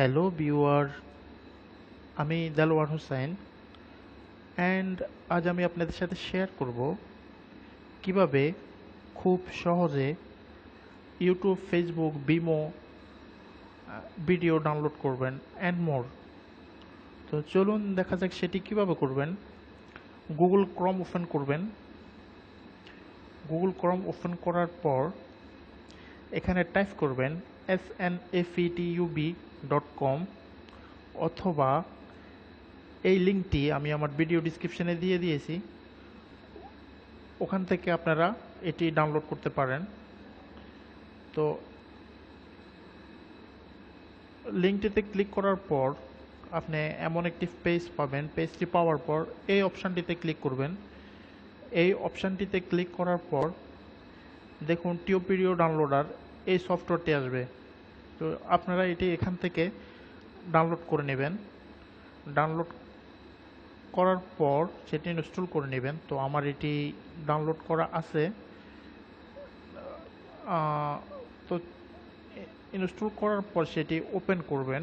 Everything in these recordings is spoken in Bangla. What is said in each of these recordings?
হ্যালো ভিউয়ার, আমি দেলোয়ার হোসেন অ্যান্ড আজ আমি আপনাদের সাথে শেয়ার করব কিভাবে খুব সহজে ইউটিউব, ফেসবুক, বিমো ভিডিও ডাউনলোড করবেন অ্যান্ড মোর। তো চলুন দেখা যাক সেটি কিভাবে করবেন। গুগল ক্রোম ওপেন করবেন। গুগল ক্রোম ওপেন করার পর এখানে টাইপ করবেন snafetub.com অথবা এই লিঙ্কটি আমি আমার ভিডিও ডিসক্রিপশনে দিয়ে দিয়েছি, ওখান থেকে আপনারা এটি ডাউনলোড করতে পারেন। তো লিঙ্কটিতে ক্লিক করার পর আপনি এমন একটি পেজ পাবেন। পেজটি পাওয়ার পর এই অপশানটিতে ক্লিক করবেন। এই অপশানটিতে ক্লিক করার পর দেখুন টিউব ভিডিও ডাউনলোডার এই সফটওয়্যারটি আসবে। তো আপনারা এটি এখান থেকে ডাউনলোড করে নেবেন। ডাউনলোড করার পর সেটি ইনস্টল করে নেবেন। তো আমার এটি ডাউনলোড করা আছে। তো ইনস্টল করার পর সেটি ওপেন করবেন।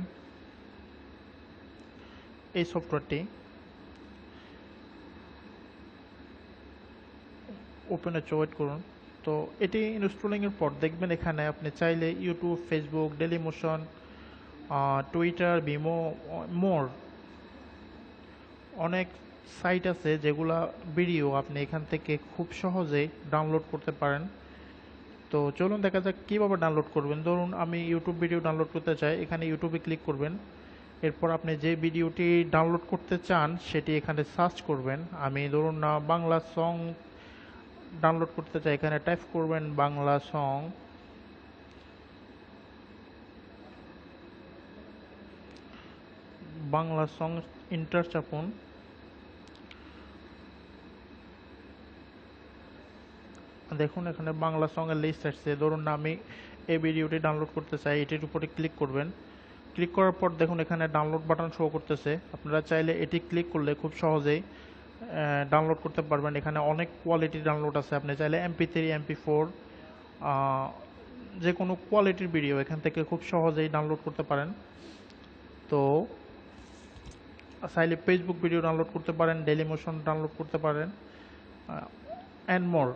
এই সফটওয়্যারটি ওপেনে ওয়েট করুন। তো এটি ইনস্টলিংয়ের পর দেখবেন এখানে আপনি চাইলে ইউটিউব, ফেসবুক, ডেলিমোশন, টুইটার, বিমো, মোর অনেক সাইট আছে যেগুলা ভিডিও আপনি এখান থেকে খুব সহজেই ডাউনলোড করতে পারেন। তো চলুন দেখা যাক কীভাবে ডাউনলোড করবেন। ধরুন আমি ইউটিউব ভিডিও ডাউনলোড করতে চাই, এখানে ইউটিউবে ক্লিক করবেন। এরপর আপনি যে ভিডিওটি ডাউনলোড করতে চান সেটি এখানে সার্চ করবেন। আমি ধরুন বাংলা সং ডাউনলোড করতে চাই, এখানে টাইপ করবেন Bangla song. Bangla song enter চাপুন। দেখুন এখানে বাংলা সঙের লিস্ট আসছে। ধরুন না আমি এই ভিডিওটি ডাউনলোড করতে চাই, এটির উপরে ক্লিক করবেন। ক্লিক করার পর দেখুন এখানে ডাউনলোড বাটন শো করতেছে। আপনারা চাইলে এটি ক্লিক করলে খুব সহজেই ডাউনলোড করতে পারবেন। এখানে অনেক কোয়ালিটি ডাউনলোড আছে। আপনি চাইলে MP3, MP4 যে কোনো কোয়ালিটির ভিডিও এখান থেকে খুব সহজেই ডাউনলোড করতে পারেন। তো চাইলে ফেসবুক ভিডিও ডাউনলোড করতে পারেন, ডেলিমোশন ডাউনলোড করতে পারেন অ্যান্ড মোর।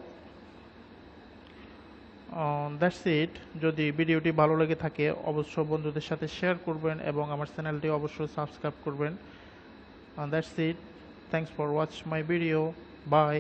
That's it. যদি ভিডিওটি ভালো লেগে থাকে অবশ্যই বন্ধুদের সাথে শেয়ার করবেন এবং আমার চ্যানেলটি অবশ্যই সাবস্ক্রাইব করবেন। That's it. Thanks for watch my video. By.